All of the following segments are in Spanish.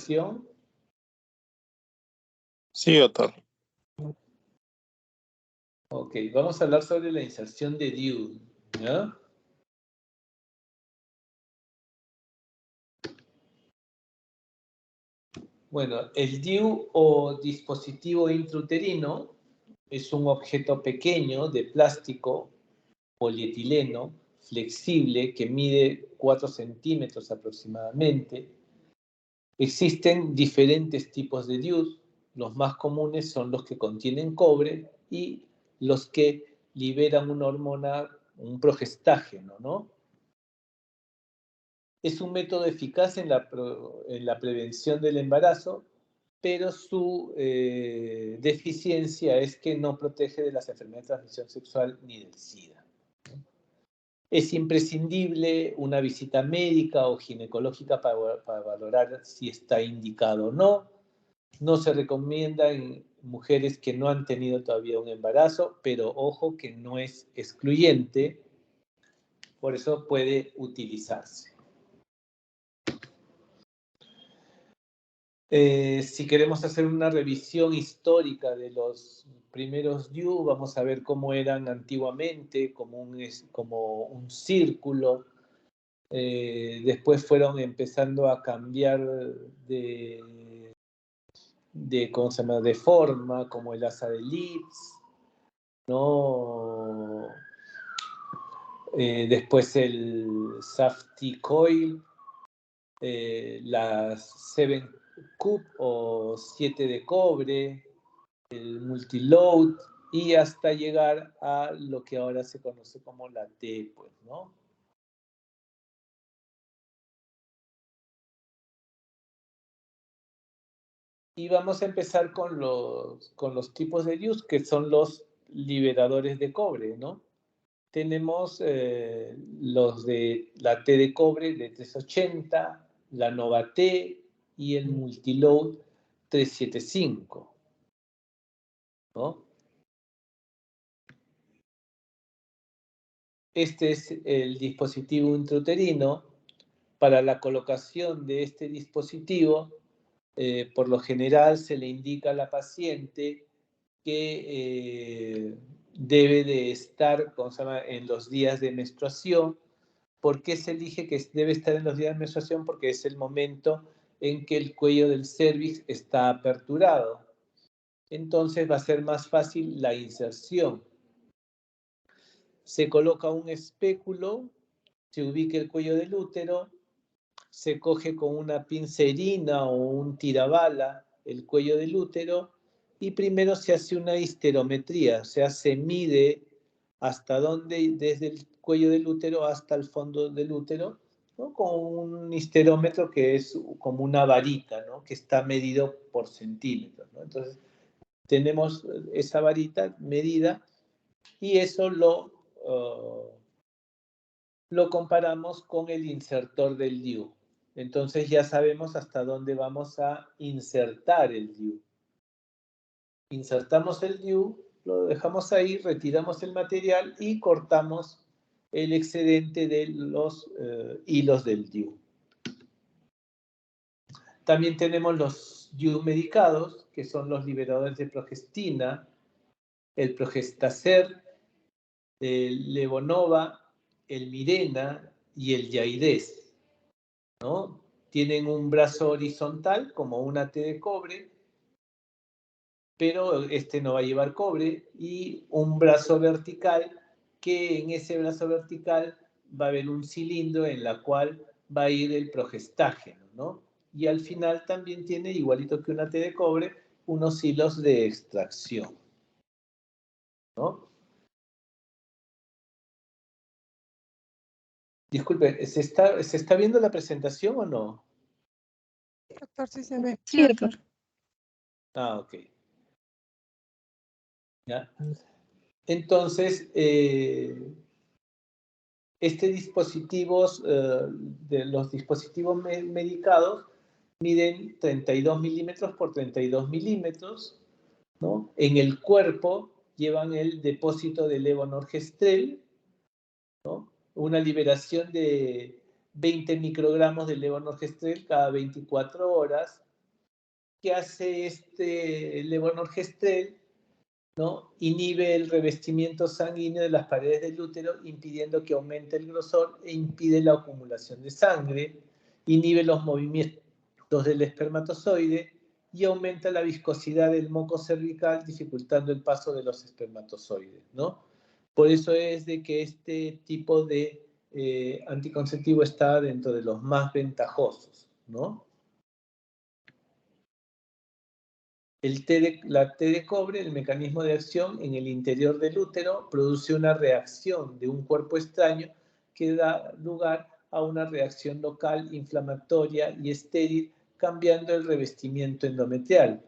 inserción? Sí, doctor. Ok, vamos a hablar sobre la inserción de DIU, ¿ya? Bueno, el DIU o dispositivo intrauterino es un objeto pequeño de plástico polietileno flexible que mide 4 centímetros aproximadamente. Existen diferentes tipos de DIUs. Los más comunes son los que contienen cobre y los que liberan una hormona, un progestágeno, ¿no? Es un método eficaz en la prevención del embarazo, pero su deficiencia es que no protege de las enfermedades de transmisión sexual ni del SIDA. Es imprescindible una visita médica o ginecológica para valorar si está indicado o no. No se recomienda en mujeres que no han tenido todavía un embarazo, pero ojo que no es excluyente, por eso puede utilizarse. Si queremos hacer una revisión histórica de los primeros DIU, vamos a ver cómo eran antiguamente, como un círculo. Después fueron empezando a cambiar ¿cómo se llama? De forma, como el asa de Leeds, ¿no? Después el Safety Coil, las 7 Cup o 7 de cobre, el Multiload, y hasta llegar a lo que ahora se conoce como la T, pues, ¿no? Y vamos a empezar con los tipos de DIUs, que son los liberadores de cobre, ¿no? Tenemos los de la T de cobre de 380, la Nova T y el Multiload 375, ¿no? Este es el dispositivo intrauterino. Para la colocación de este dispositivo, por lo general se le indica a la paciente que debe de estar, ¿cómo se llama?, en los días de menstruación. ¿Por qué se elige que debe estar en los días de menstruación? Porque es el momento en que el cuello del cérvix está aperturado. Entonces va a ser más fácil la inserción. Se coloca un espéculo, se ubica el cuello del útero, se coge con una pincerina o un tirabala el cuello del útero y primero se hace una histerometría, o sea, se mide hasta dónde, desde el cuello del útero hasta el fondo del útero, ¿no? Con un histerómetro que es como una varita, ¿no? Que está medido por centímetros, ¿no? Entonces, tenemos esa varita medida y eso lo comparamos con el insertor del DIU. Entonces ya sabemos hasta dónde vamos a insertar el DIU. Insertamos el DIU, lo dejamos ahí, retiramos el material y cortamos el excedente de los hilos del DIU. También tenemos los DIU medicados, que son los liberadores de progestina, el Progestacer, el Levonova, el Mirena y el Yaidez, ¿no? Tienen un brazo horizontal como una T de cobre, pero este no va a llevar cobre, y un brazo vertical, que en ese brazo vertical va a haber un cilindro en la cual va a ir el progestágeno, ¿no? Y al final también tiene, igualito que una T de cobre, unos hilos de extracción, ¿no? Disculpe, ¿se está viendo la presentación o no? Doctor, sí se ve. Sí, doctor. Ah, ok. ¿Ya? Entonces, los dispositivos medicados miden 32 milímetros por 32 milímetros, ¿no? En el cuerpo llevan el depósito de levonorgestrel, ¿no? Una liberación de 20 microgramos de levonorgestrel cada 24 horas, que hace levonorgestrel, ¿no? Inhibe el revestimiento sanguíneo de las paredes del útero, impidiendo que aumente el grosor e impide la acumulación de sangre, inhibe los movimientos del espermatozoide y aumenta la viscosidad del moco cervical, dificultando el paso de los espermatozoides, ¿no? Por eso es de que este tipo de anticonceptivo está dentro de los más ventajosos, ¿no? La T de cobre, el mecanismo de acción en el interior del útero, produce una reacción de un cuerpo extraño que da lugar a una reacción local inflamatoria y estéril, cambiando el revestimiento endometrial.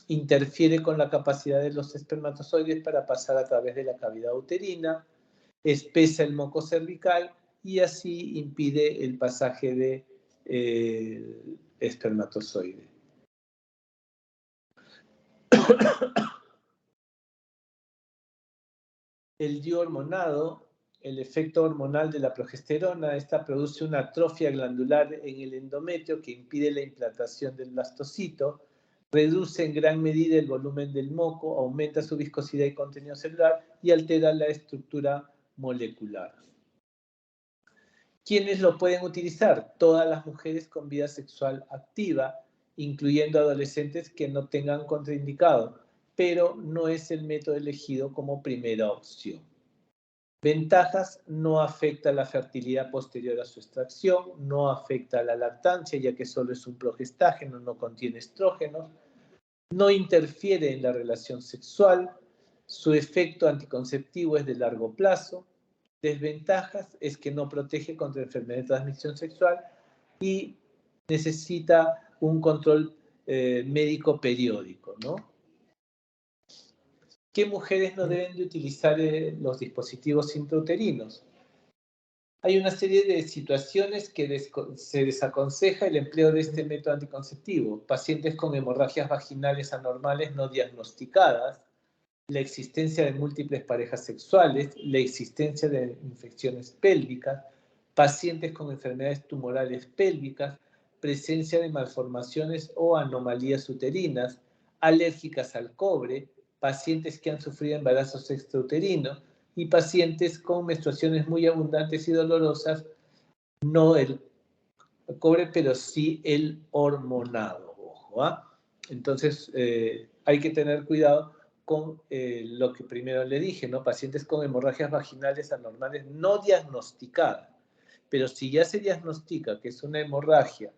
Interfiere con la capacidad de los espermatozoides para pasar a través de la cavidad uterina, espesa el moco cervical y así impide el pasaje de espermatozoide. El DIU hormonado, el efecto hormonal de la progesterona, esta produce una atrofia glandular en el endometrio que impide la implantación del blastocito, reduce en gran medida el volumen del moco, aumenta su viscosidad y contenido celular y altera la estructura molecular. ¿Quiénes lo pueden utilizar? Todas las mujeres con vida sexual activa, incluyendo adolescentes que no tengan contraindicado, pero no es el método elegido como primera opción. Ventajas: no afecta la fertilidad posterior a su extracción, no afecta la lactancia ya que solo es un progestágeno, no contiene estrógenos, no interfiere en la relación sexual, su efecto anticonceptivo es de largo plazo. Desventajas es que no protege contra enfermedades de transmisión sexual y necesita un control médico periódico, ¿no? ¿Qué mujeres no deben de utilizar los dispositivos intrauterinos? Hay una serie de situaciones que se desaconseja el empleo de este método anticonceptivo. Pacientes con hemorragias vaginales anormales no diagnosticadas, la existencia de múltiples parejas sexuales, la existencia de infecciones pélvicas, pacientes con enfermedades tumorales pélvicas, presencia de malformaciones o anomalías uterinas, alérgicas al cobre, pacientes que han sufrido embarazos extrauterinos y pacientes con menstruaciones muy abundantes y dolorosas, no el cobre, pero sí el hormonado. Ojo, ¿ah? Entonces, hay que tener cuidado con lo que primero le dije, ¿no? Pacientes con hemorragias vaginales anormales no diagnosticadas. Pero si ya se diagnostica que es una hemorragia,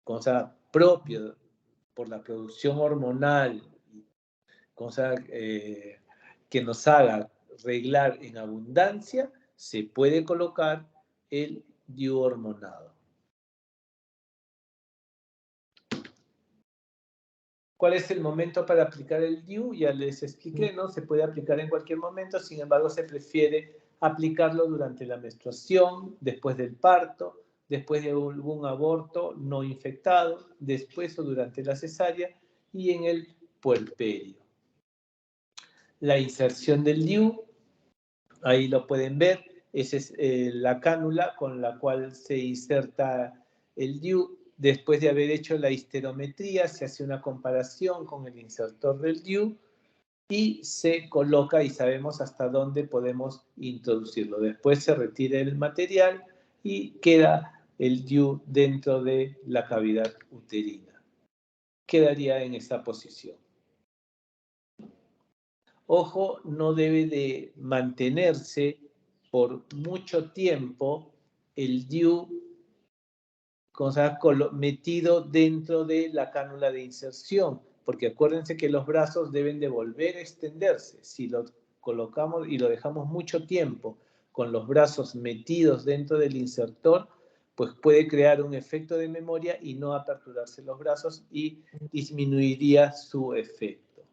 cosa propia por la producción hormonal, cosa que nos haga reglar en abundancia, se puede colocar el DIU hormonado. ¿Cuál es el momento para aplicar el DIU? Ya les expliqué, ¿no? Se puede aplicar en cualquier momento, sin embargo, se prefiere aplicarlo durante la menstruación, después del parto, después de algún aborto no infectado, después o durante la cesárea y en el puerperio. La inserción del DIU, ahí lo pueden ver, esa es la cánula con la cual se inserta el DIU. Después de haber hecho la histerometría, se hace una comparación con el insertor del DIU y se coloca y sabemos hasta dónde podemos introducirlo. Después se retira el material y queda el DIU dentro de la cavidad uterina. Quedaría en esta posición. Ojo, no debe de mantenerse por mucho tiempo el DIU metido dentro de la cánula de inserción, porque acuérdense que los brazos deben de volver a extenderse. Si lo colocamos y lo dejamos mucho tiempo con los brazos metidos dentro del insertor, pues puede crear un efecto de memoria y no aperturarse los brazos y disminuiría su efecto.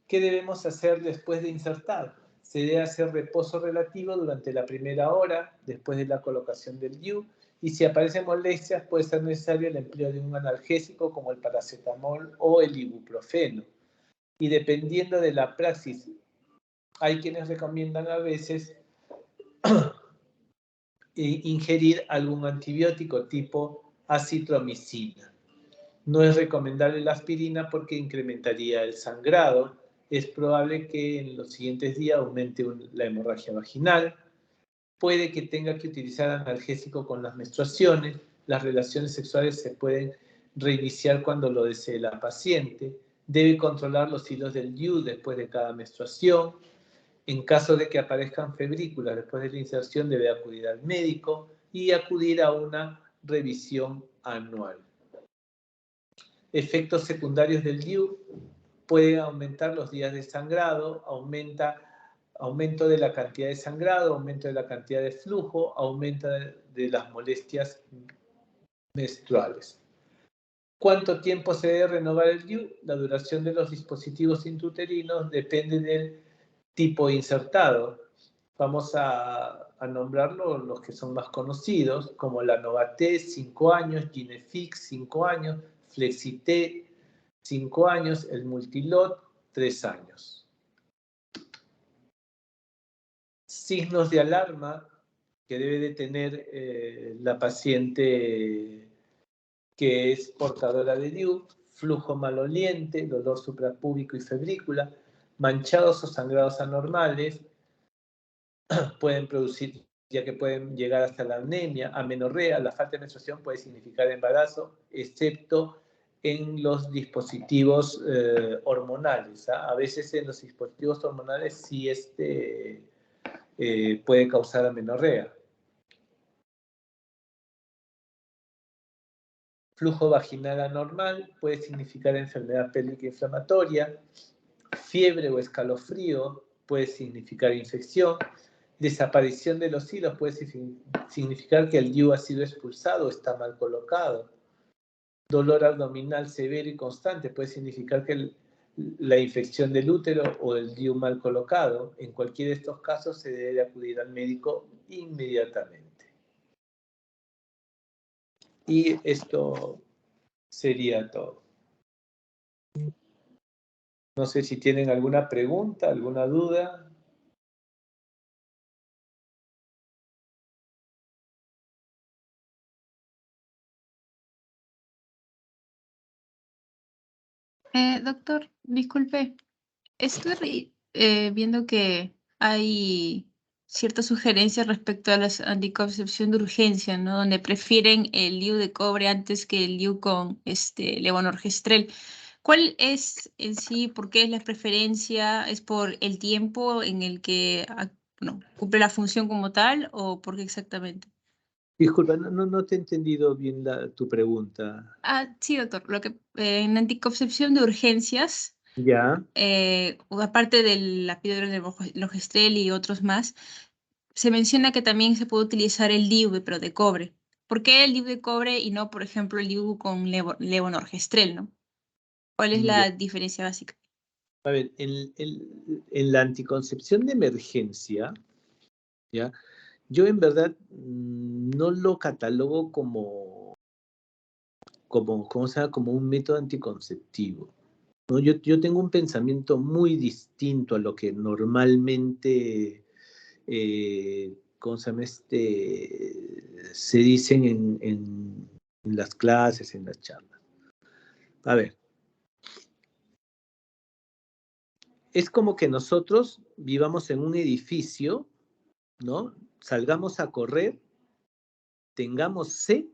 ¿Qué debemos hacer después de insertar? Se debe hacer reposo relativo durante la primera hora después de la colocación del DIU y si aparecen molestias puede ser necesario el empleo de un analgésico como el paracetamol o el ibuprofeno. Y dependiendo de la praxis, hay quienes recomiendan a veces ingerir algún antibiótico tipo acitromicina. No es recomendable la aspirina porque incrementaría el sangrado. Es probable que en los siguientes días aumente la hemorragia vaginal. Puede que tenga que utilizar analgésico con las menstruaciones. Las relaciones sexuales se pueden reiniciar cuando lo desee la paciente. Debe controlar los hilos del DIU después de cada menstruación. En caso de que aparezcan febrículas después de la inserción, debe acudir al médico y acudir a una revisión anual. Efectos secundarios del DIU: puede aumentar los días de sangrado, aumento de la cantidad de sangrado, aumento de la cantidad de flujo, aumento de las molestias menstruales. ¿Cuánto tiempo se debe renovar el DIU? La duración de los dispositivos intrauterinos depende del tipo insertado. Vamos a nombrarlo los que son más conocidos, como la Novatec, 5 años, Ginefix, 5 años, Flexitec, 5 años, el Multilot, 3 años. Signos de alarma que debe de tener la paciente que es portadora de DIU: flujo maloliente, dolor suprapúbico y febrícula, manchados o sangrados anormales, pueden producir, ya que pueden llegar hasta la anemia, amenorrea. La falta de menstruación puede significar embarazo, excepto en los dispositivos hormonales. A veces en los dispositivos hormonales sí puede causar amenorrea. Flujo vaginal anormal puede significar enfermedad pélvica inflamatoria. Fiebre o escalofrío puede significar infección. Desaparición de los hilos puede significar que el DIU ha sido expulsado o está mal colocado. Dolor abdominal severo y constante puede significar que la infección del útero o el DIU mal colocado. En cualquiera de estos casos se debe acudir al médico inmediatamente. Y esto sería todo. No sé si tienen alguna pregunta, alguna duda. Doctor, disculpe, estoy viendo que hay ciertas sugerencias respecto a la anticoncepción de urgencia, ¿no? Donde prefieren el DIU de cobre antes que el DIU con levonorgestrel. ¿Cuál es en sí, por qué es la preferencia? ¿Es por el tiempo en el que cumple la función como tal o por qué exactamente? Disculpa, no te he entendido bien tu pregunta. Sí, doctor. En anticoncepción de urgencias, Ya. aparte de la píldora de Logestrel y otros más, se menciona que también se puede utilizar el DIU, pero de cobre. ¿Por qué el DIU de cobre y no, por ejemplo, el DIU con levonorgestrel, ¿no? ¿Cuál es Ya. la diferencia básica? A ver, en la anticoncepción de emergencia, ¿ya? Yo en verdad no lo catalogo como un método anticonceptivo, ¿no? Yo tengo un pensamiento muy distinto a lo que normalmente se dicen en las clases, en las charlas. A ver, es como que nosotros vivamos en un edificio, ¿no? Salgamos a correr, tengamos sed,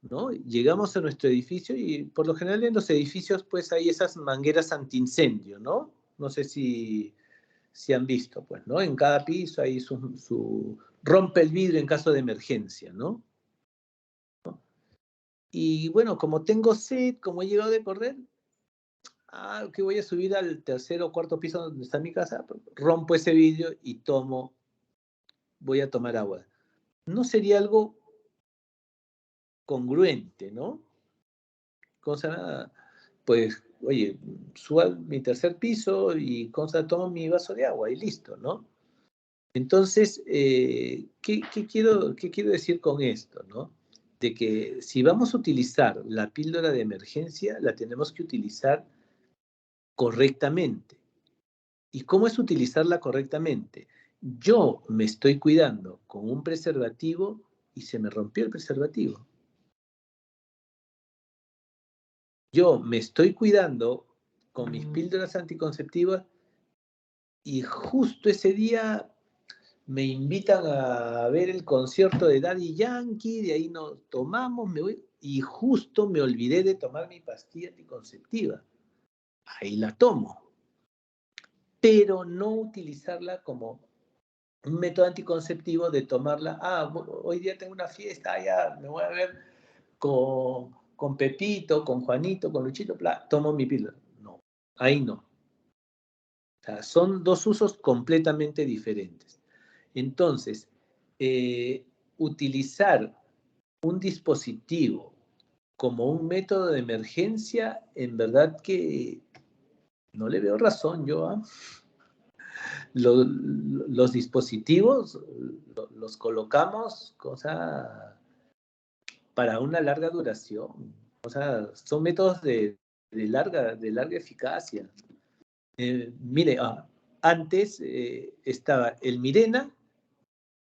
¿no? Llegamos a nuestro edificio y por lo general en los edificios pues hay esas mangueras antiincendio, ¿no? No sé si han visto, pues, ¿no? En cada piso hay su rompe el vidrio en caso de emergencia, ¿no? Y bueno, como tengo sed, como he llegado de correr, que voy a subir al tercer o cuarto piso donde está mi casa, rompo ese vidrio y voy a tomar agua. ¿No sería algo congruente, no? Cosa, pues, oye, subo a mi tercer piso y tomo mi vaso de agua y listo, ¿no? Entonces, ¿qué quiero decir con esto, no? De que si vamos a utilizar la píldora de emergencia, la tenemos que utilizar correctamente. ¿Y cómo es utilizarla correctamente? Yo me estoy cuidando con un preservativo y se me rompió el preservativo. yo me estoy cuidando con mis píldoras anticonceptivas y justo ese día me invitan a ver el concierto de Daddy Yankee, de ahí nos tomamos, me voy, y justo me olvidé de tomar mi pastilla anticonceptiva. Ahí la tomo, pero no utilizarla como un método anticonceptivo de tomarla, hoy día tengo una fiesta, ya me voy a ver con Pepito, con Juanito, con Luchito, tomo mi píldora. No, ahí no. O sea, son dos usos completamente diferentes. Entonces, utilizar un dispositivo como un método de emergencia, en verdad que no le veo razón yo. Los dispositivos los colocamos para una larga duración. O sea, son métodos de larga eficacia. Mire, antes estaba el Mirena,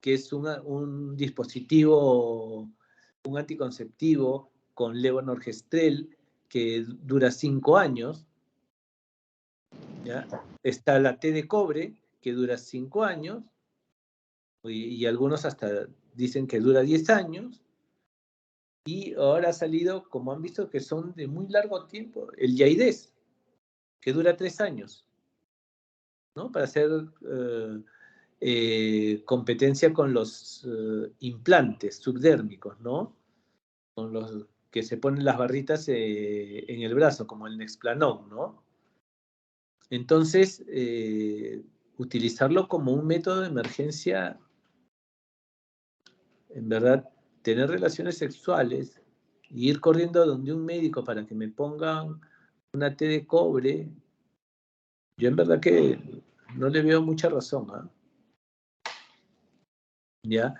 que es un dispositivo, un anticonceptivo con levonorgestrel que dura 5 años. ¿Ya? Está la T de cobre, que dura 5 años, y algunos hasta dicen que dura 10 años. Y ahora ha salido, como han visto, que son de muy largo tiempo, el Yaides, que dura 3 años, ¿no? Para hacer competencia con los implantes subdérmicos, ¿no? Con los que se ponen las barritas en el brazo, como el Nexplanon, ¿no? Entonces, utilizarlo como un método de emergencia, en verdad, tener relaciones sexuales y ir corriendo donde un médico para que me pongan una T de cobre, yo en verdad que no le veo mucha razón, ¿ah? ¿Ya?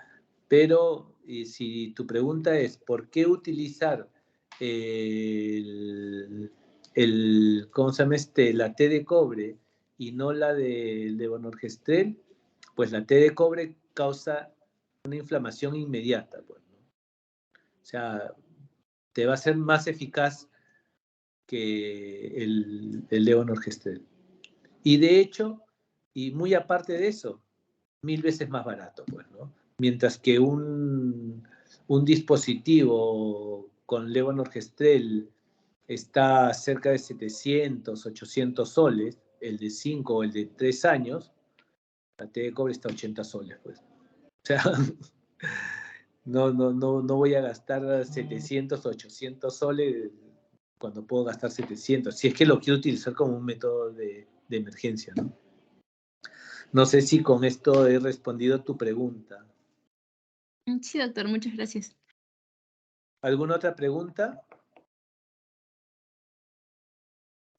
Pero si tu pregunta es ¿por qué utilizar ¿cómo se llama la T de cobre y no la de levonorgestrel? Pues la T de cobre causa una inflamación inmediata, pues, ¿no? O sea, te va a ser más eficaz que el levonorgestrel. Y de hecho, y muy aparte de eso, 1000 veces más barato, pues, ¿no? Mientras que un dispositivo con levonorgestrel está cerca de 700, 800 soles, el de 5 o el de 3 años, la T de cobre está 80 soles, pues. O sea, no voy a gastar 700, 800 soles cuando puedo gastar 700, si es que lo quiero utilizar como un método de emergencia, ¿no? No sé si con esto he respondido a tu pregunta. Sí, doctor, muchas gracias. ¿Alguna otra pregunta?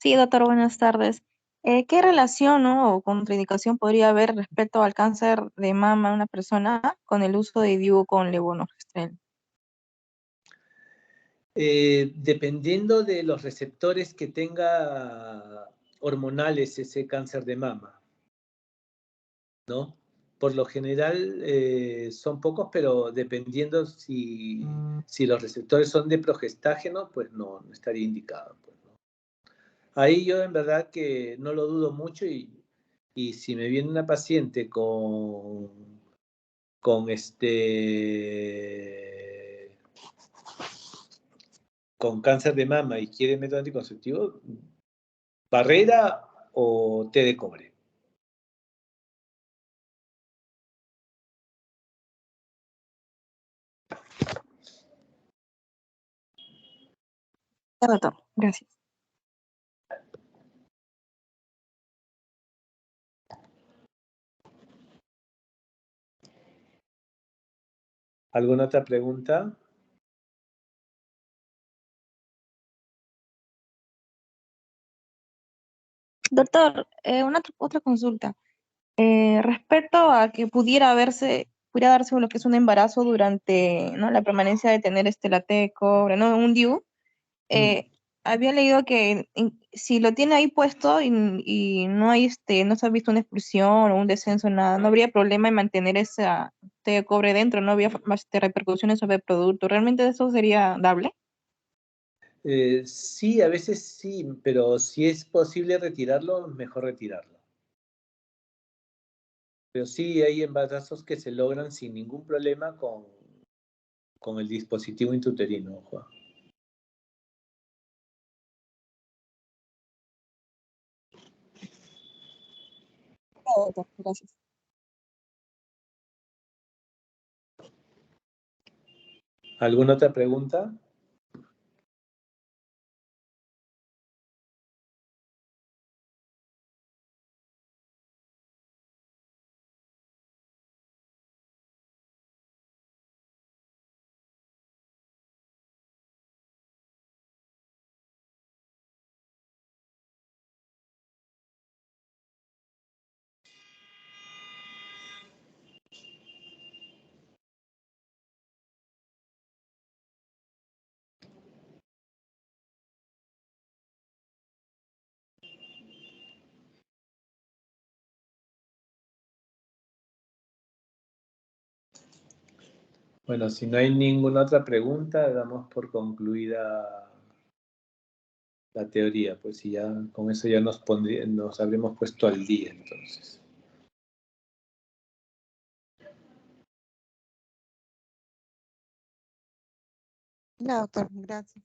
Sí, doctor, buenas tardes. ¿Qué relación, ¿no? o contraindicación podría haber respecto al cáncer de mama en una persona con el uso de DIU con levonorgestrel? Dependiendo de los receptores que tenga hormonales ese cáncer de mama, ¿no? Por lo general son pocos, pero dependiendo si los receptores son de progestágeno, pues no estaría indicado, pues, ¿no? Ahí yo en verdad que no lo dudo mucho y si me viene una paciente con cáncer de mama y quiere método anticonceptivo, barrera o té de cobre. Ya, doctor, gracias. ¿Alguna otra pregunta? Doctor, otra consulta. Respecto a que pudiera darse lo que es un embarazo durante, ¿no? la permanencia de tener la T de cobre, ¿no? un DIU, había leído que si lo tiene ahí puesto y no hay no se ha visto una expulsión o un descenso, nada, no habría problema en mantener esa T de cobre dentro, no había más repercusiones sobre el producto. ¿Realmente eso sería dable? Sí, a veces sí, pero si es posible retirarlo, mejor retirarlo. Pero sí hay embarazos que se logran sin ningún problema con el dispositivo intrauterino, Juan. Doctor, gracias. ¿Alguna otra pregunta? Bueno, si no hay ninguna otra pregunta, damos por concluida la teoría, pues si ya con eso ya nos habremos puesto al día entonces. No, doctor, gracias.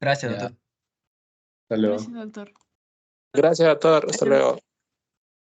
Gracias, Ya. doctor. Hasta luego. Gracias, doctor. Gracias, doctor. Hasta luego.